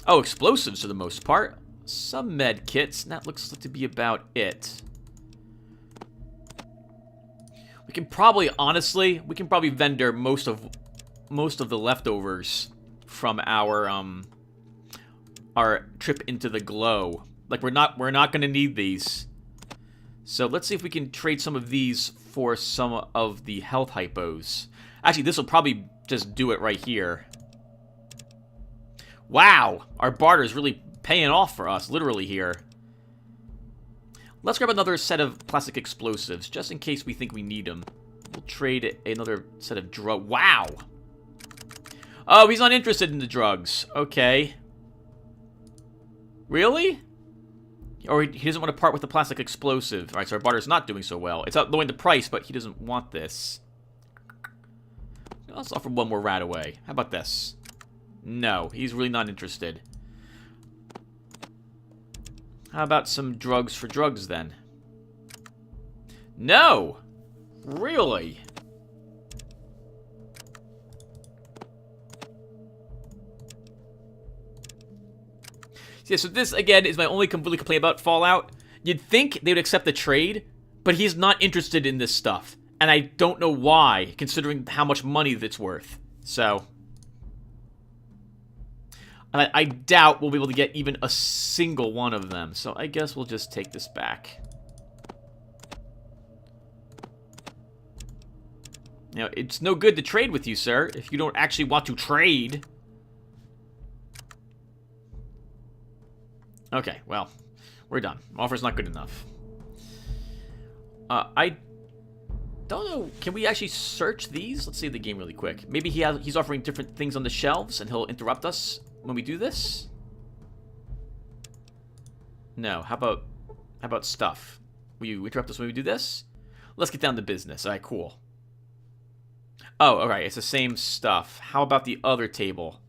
Oh, explosives for the most part. some med kits. And that looks to be about it. We can probably, honestly, vendor most of the leftovers from our trip into the glow. Like, we're not going to need these. So let's see if we can trade some of these for some of the health hypos. Actually, this will probably just do it right here. Wow, our barter is really paying off for us, literally here. Let's grab another set of plastic explosives, just in case we think we need them. We'll trade another set of drug. Wow! Oh, he's not interested in the drugs. Okay. Really? Or he doesn't want to part with the plastic explosive. Alright, so our barter's not doing so well. It's outlowing the price, but he doesn't want this. Let's offer one more rat away. How about this? No, he's really not interested. How about some drugs for drugs, then? No! Really? Yeah, so this, again, is my only really complaint about Fallout. You'd think they would accept the trade, but he's not interested in this stuff. And I don't know why, considering how much money that's worth. So, I doubt we'll be able to get even a single one of them. So I guess we'll just take this back. Now, it's no good to trade with you, sir, if you don't actually want to trade. Okay, well, we're done. Offer's not good enough. I don't know. Can we actually search these? Let's see the game really quick. Maybe he's offering different things on the shelves, and he'll interrupt us when we do this? No. How about stuff? Will you interrupt us when we do this? Let's get down to business. Alright, cool. Oh, alright, it's the same stuff. How about the other table?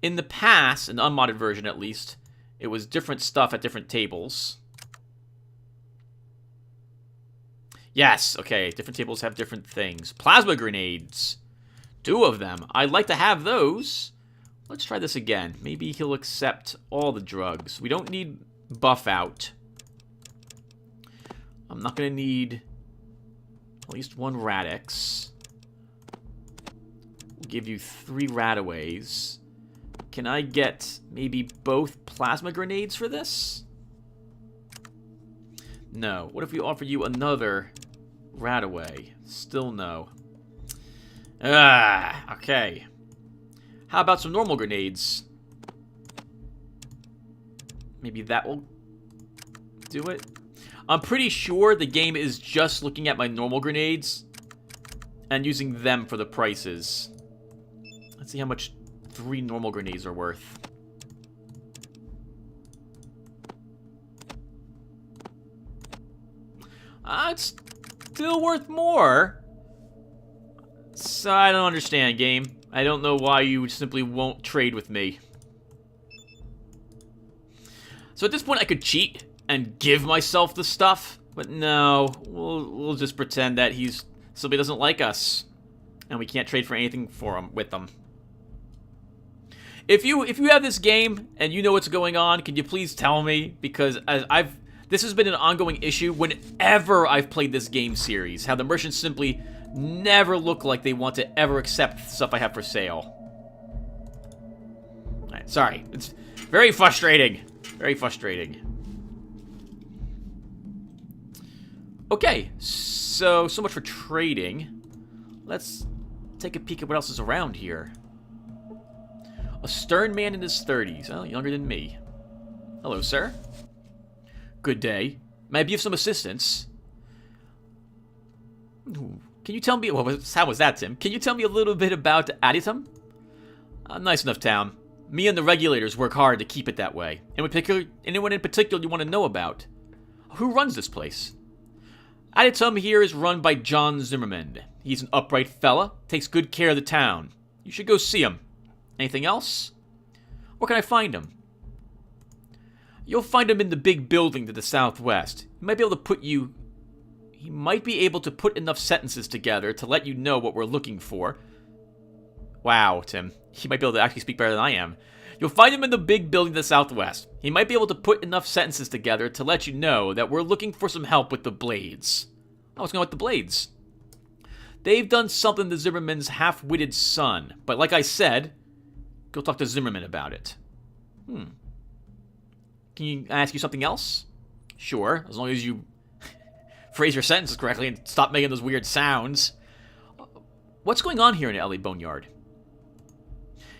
In the past, an unmodded version at least, it was different stuff at different tables. Yes, okay, different tables have different things. Plasma grenades. 2 of them. I'd like to have those. Let's try this again. Maybe he'll accept all the drugs. We don't need buff out. I'm not going to need at least 1 Radix. We'll give you 3 Rataways. Can I get maybe both plasma grenades for this? No. What if we offer you another Rataway? Still no. Okay. How about some normal grenades? Maybe that will do it? I'm pretty sure the game is just looking at my normal grenades and using them for the prices. Let's see how much 3 normal grenades are worth. It's still worth more. So I don't understand, game. I don't know why you simply won't trade with me. So at this point I could cheat and give myself the stuff, but no, we'll just pretend that he's somebody doesn't like us, and we can't trade for anything with them. If you have this game and you know what's going on, can you please tell me? Because this has been an ongoing issue whenever I've played this game series. How the merchants simply never look like they want to ever accept stuff I have for sale. Alright, sorry. It's very frustrating. Very frustrating. Okay, so much for trading. Let's take a peek at what else is around here. A stern man in his 30s. Oh, younger than me. Hello, sir. Good day. May I be of some assistance? Ooh. Can you tell me... Well, how was that, Tim? Can you tell me a little bit about Aditum? Nice enough town. Me and the regulators work hard to keep it that way. Anyone in particular you want to know about? Who runs this place? Aditum here is run by John Zimmerman. He's an upright fella, takes good care of the town. You should go see him. Anything else? Where can I find him? You'll find him in the big building to the southwest. He might be able to put enough sentences together to let you know what we're looking for. Wow, Tim. He might be able to actually speak better than I am. You'll find him in the big building to the southwest. He might be able to put enough sentences together to let you know that we're looking for some help with the Blades. Oh, what's going on with the Blades? They've done something to Zimmerman's half-witted son. But like I said, go talk to Zimmerman about it. Can I ask you something else? Sure, as long as you phrase your sentences correctly and stop making those weird sounds. What's going on here in Ellie Boneyard?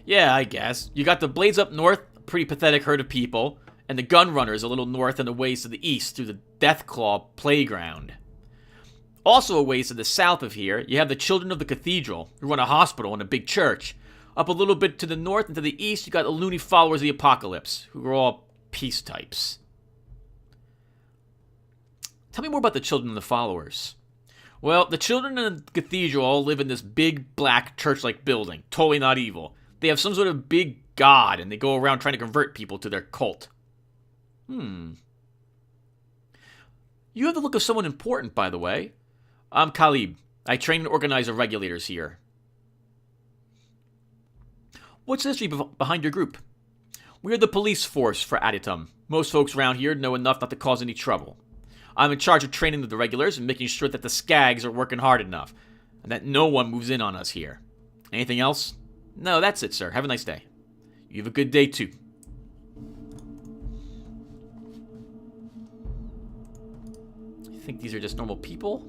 Yeah, I guess. You got the Blades up north, a pretty pathetic herd of people, and the gun runners a little north and a ways to the east through the Deathclaw playground. Also a ways to the south of here, you have the Children of the Cathedral, who run a hospital and a big church. Up a little bit to the north and to the east, you got the loony followers of the Apocalypse, who are all peace types. Tell me more about the Children and the Followers. Well, the Children and the Cathedral all live in this big, black, church-like building. Totally not evil. They have some sort of big god, and they go around trying to convert people to their cult. You have the look of someone important, by the way. I'm Khalib. I train and organize the regulators here. What's the history behind your group? We are the police force for Aditum. Most folks around here know enough not to cause any trouble. I'm in charge of training the regulars and making sure that the skags are working hard enough, and that no one moves in on us here. Anything else? No, that's it, sir. Have a nice day. You have a good day, too. You think these are just normal people?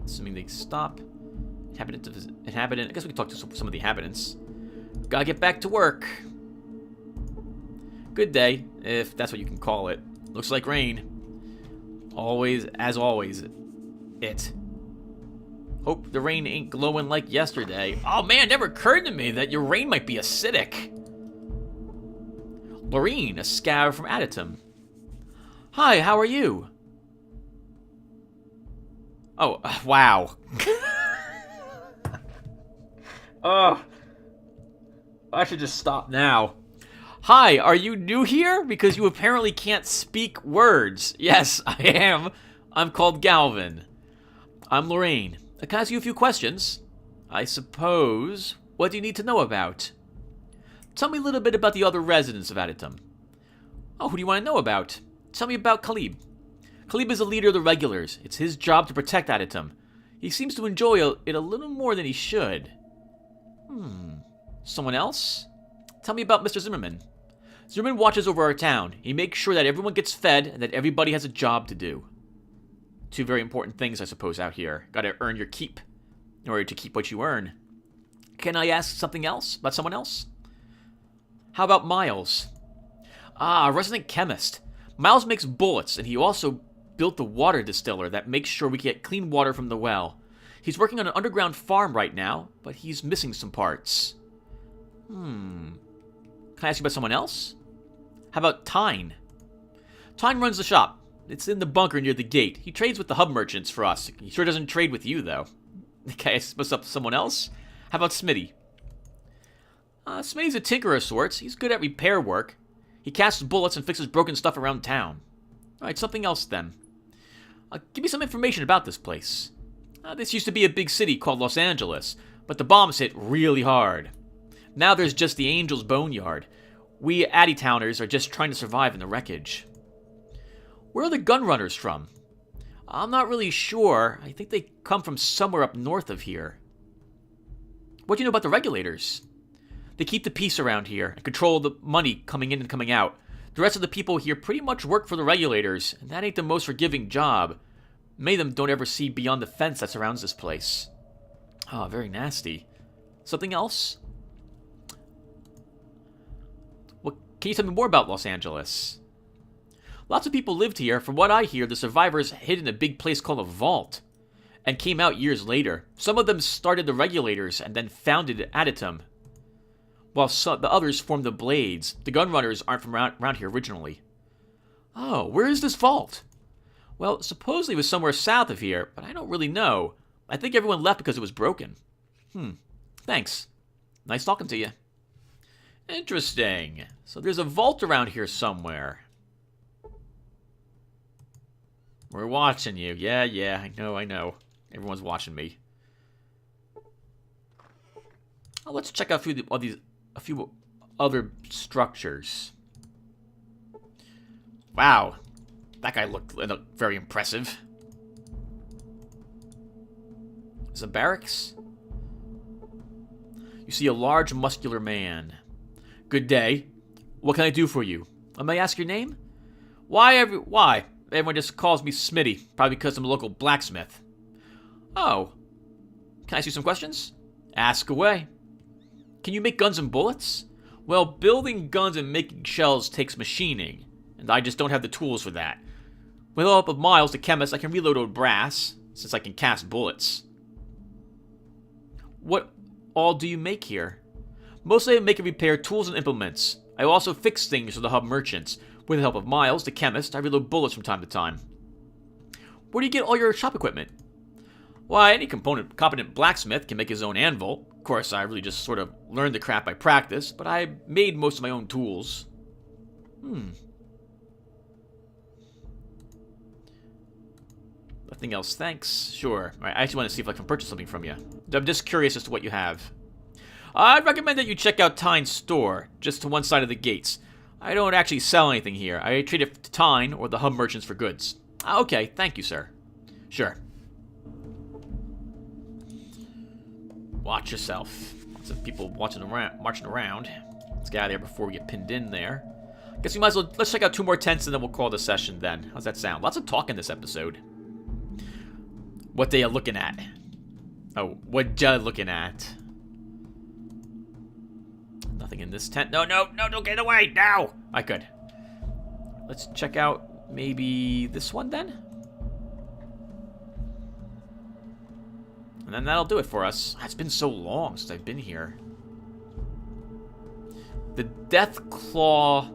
Assuming they stop. Inhabitant. I guess we can talk to some of the inhabitants. Gotta get back to work. Good day, if that's what you can call it. Looks like rain. Always, as always, it. Hope the rain ain't glowing like yesterday. Oh man, it never occurred to me that your rain might be acidic. Lorene, a scav from Aditum. Hi, how are you? Oh, wow. Oh, I should just stop now. Hi, are you new here? Because you apparently can't speak words. Yes, I am. I'm called Galvin. I'm Lorraine. I can ask you a few questions. I suppose. What do you need to know about? Tell me a little bit about the other residents of Aditum. Oh, who do you want to know about? Tell me about Khalib. Khalib is the leader of the regulars. It's his job to protect Aditum. He seems to enjoy it a little more than he should. Someone else? Tell me about Mr. Zimmerman. Zimmerman watches over our town. He makes sure that everyone gets fed and that everybody has a job to do. Two very important things, I suppose, out here. Gotta earn your keep in order to keep what you earn. Can I ask something else about someone else? How about Miles? Ah, a resident chemist. Miles makes bullets, and he also built the water distiller that makes sure we get clean water from the well. He's working on an underground farm right now, but he's missing some parts. Can I ask you about someone else? How about Tyne? Tyne runs the shop. It's in the bunker near the gate. He trades with the hub merchants for us. He sure doesn't trade with you, though. Okay, I suppose up to someone else? How about Smitty? Smitty's a tinker of sorts. He's good at repair work. He casts bullets and fixes broken stuff around town. Alright, something else then. Give me some information about this place. This used to be a big city called Los Angeles, but the bombs hit really hard. Now there's just the Angel's Boneyard. We Addy-towners are just trying to survive in the wreckage. Where are the gun runners from? I'm not really sure. I think they come from somewhere up north of here. What do you know about the regulators? They keep the peace around here and control the money coming in and coming out. The rest of the people here pretty much work for the regulators, and that ain't the most forgiving job. Many of them don't ever see beyond the fence that surrounds this place. Oh, very nasty. Something else? What can you tell me more about Los Angeles? Lots of people lived here. From what I hear, the survivors hid in a big place called a vault and came out years later. Some of them started the regulators and then founded Aditum, while the others formed the Blades. The gun runners aren't from around here originally. Oh, where is this vault? Well, supposedly it was somewhere south of here, but I don't really know. I think everyone left because it was broken. Thanks. Nice talking to you. Interesting. So there's a vault around here somewhere. We're watching you. Yeah, I know. Everyone's watching me. Oh, let's check out a few other structures. Wow. That guy looked very impressive. Is it barracks? You see a large, muscular man. Good day. What can I do for you? May I ask your name? Why? Everyone just calls me Smitty, probably because I'm a local blacksmith. Oh. Can I ask you some questions? Ask away. Can you make guns and bullets? Well, building guns and making shells takes machining, and I just don't have the tools for that. With the help of Miles, the chemist, I can reload old brass, since I can cast bullets. What all do you make here? Mostly I make and repair tools and implements. I also fix things for the hub merchants. With the help of Miles, the chemist, I reload bullets from time to time. Where do you get all your shop equipment? Why, any competent blacksmith can make his own anvil. Of course, I really just sort of learned the craft by practice, but I made most of my own tools. Nothing else, thanks. Sure. All right, I actually want to see if I can purchase something from you. I'm just curious as to what you have. I'd recommend that you check out Tyne's store, just to one side of the gates. I don't actually sell anything here. I trade it to Tyne or the hub merchants for goods. Okay, thank you, sir. Sure. Watch yourself. Lots of people marching around. Let's get out of there before we get pinned in there. Guess we might as well, let's check out 2 more tents and then we'll call the session then. How's that sound? Lots of talk in this episode. What they are looking at? Oh, what you looking at? Nothing in this tent. No, don't get away now. I could. Let's check out maybe this one then. And then that'll do it for us. It's been so long since I've been here. The Deathclaw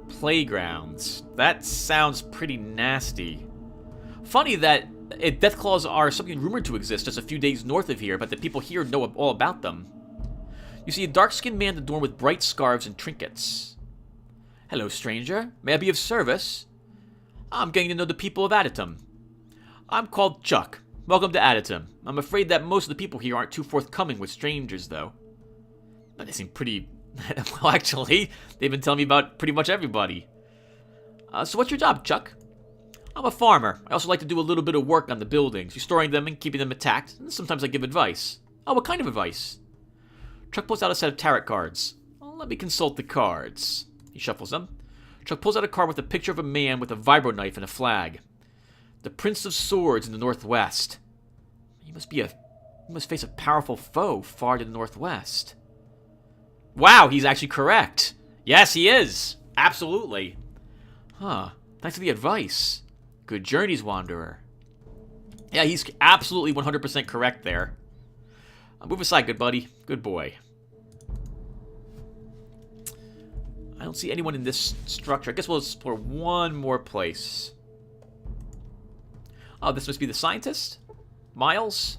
Playgrounds. That sounds pretty nasty. Funny that Deathclaws are something rumored to exist just a few days north of here, but the people here know all about them. You see a dark-skinned man adorned with bright scarves and trinkets. Hello, stranger. May I be of service? I'm getting to know the people of Aditum. I'm called Chuck. Welcome to Aditum. I'm afraid that most of the people here aren't too forthcoming with strangers, though. But they seem pretty... well, actually, they've been telling me about pretty much everybody. So what's your job, Chuck? I'm a farmer. I also like to do a little bit of work on the buildings, restoring them and keeping them intact, and sometimes I give advice. Oh, what kind of advice? Chuck pulls out a set of tarot cards. Well, let me consult the cards. He shuffles them. Chuck pulls out a card with a picture of a man with a vibro knife and a flag. The Prince of Swords in the northwest. He must face a powerful foe far to the northwest. Wow, he's actually correct. Yes, he is. Absolutely. Huh. Thanks for the advice. Good journeys, Wanderer. Yeah, he's absolutely 100% correct there. Move aside, good buddy. Good boy. I don't see anyone in this structure. I guess we'll explore one more place. Oh, this must be the scientist? Miles?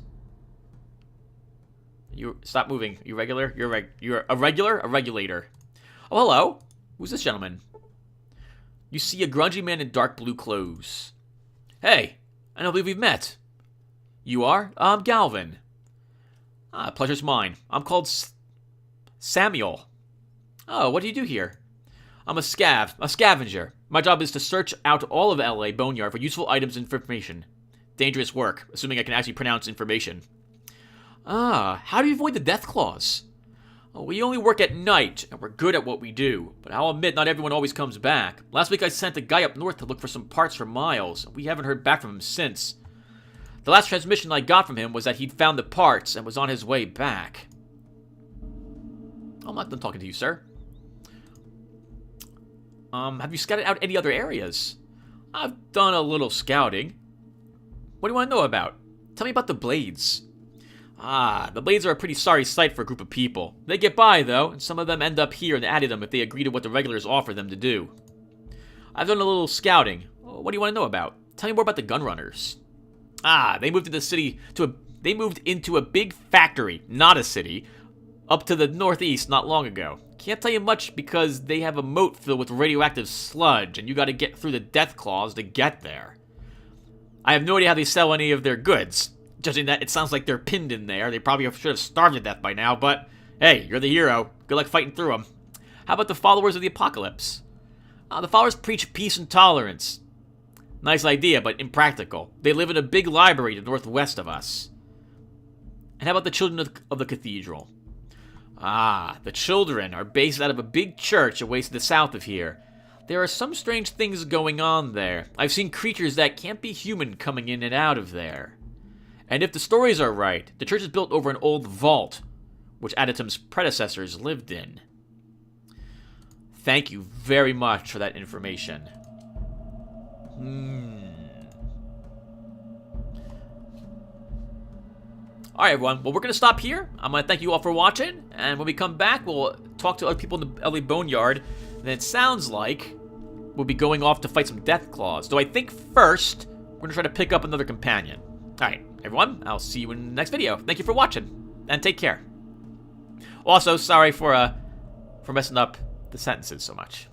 You stop moving. You regular? You're a regular? A regulator. Oh, hello. Who's this gentleman? You see a grungy man in dark blue clothes. Hey, I don't believe we've met. You are? I'm Galvin. Pleasure's mine. I'm called Samuel. Oh, what do you do here? I'm a scavenger. My job is to search out all of LA Boneyard for useful items and information. Dangerous work, assuming I can actually pronounce information. How do you avoid the Deathclaws? Oh, we only work at night, and we're good at what we do. But I'll admit, not everyone always comes back. Last week I sent a guy up north to look for some parts for Miles. We haven't heard back from him since. The last transmission I got from him was that he'd found the parts and was on his way back. I'm not done talking to you, sir. Have you scouted out any other areas? I've done a little scouting. What do you want to know about? Tell me about the Blades. The Blades are a pretty sorry sight for a group of people. They get by, though, and some of them end up here in Aditum if they agree to what the regulars offer them to do. I've done a little scouting. What do you want to know about? Tell me more about the Gunrunners. They moved into the city they moved into a big factory, not a city, up to the northeast not long ago. Can't tell you much because they have a moat filled with radioactive sludge, and you gotta get through the Deathclaws to get there. I have no idea how they sell any of their goods. Judging that, it sounds like they're pinned in there. They probably should have starved to death by now, but hey, you're the hero. Good luck fighting through them. How about the followers of the apocalypse? The followers preach peace and tolerance. Nice idea, but impractical. They live in a big library to the northwest of us. And how about the children of the cathedral? The children are based out of a big church away to the south of here. There are some strange things going on there. I've seen creatures that can't be human coming in and out of there. And if the stories are right, the church is built over an old vault, which Adytum's predecessors lived in. Thank you very much for that information. Alright, everyone. Well, we're going to stop here. I'm going to thank you all for watching. And when we come back, we'll talk to other people in the LA Boneyard. And it sounds like we'll be going off to fight some death claws. So I think first, we're going to try to pick up another companion. Alright, everyone. I'll see you in the next video. Thank you for watching. And take care. Also, sorry for messing up the sentences so much.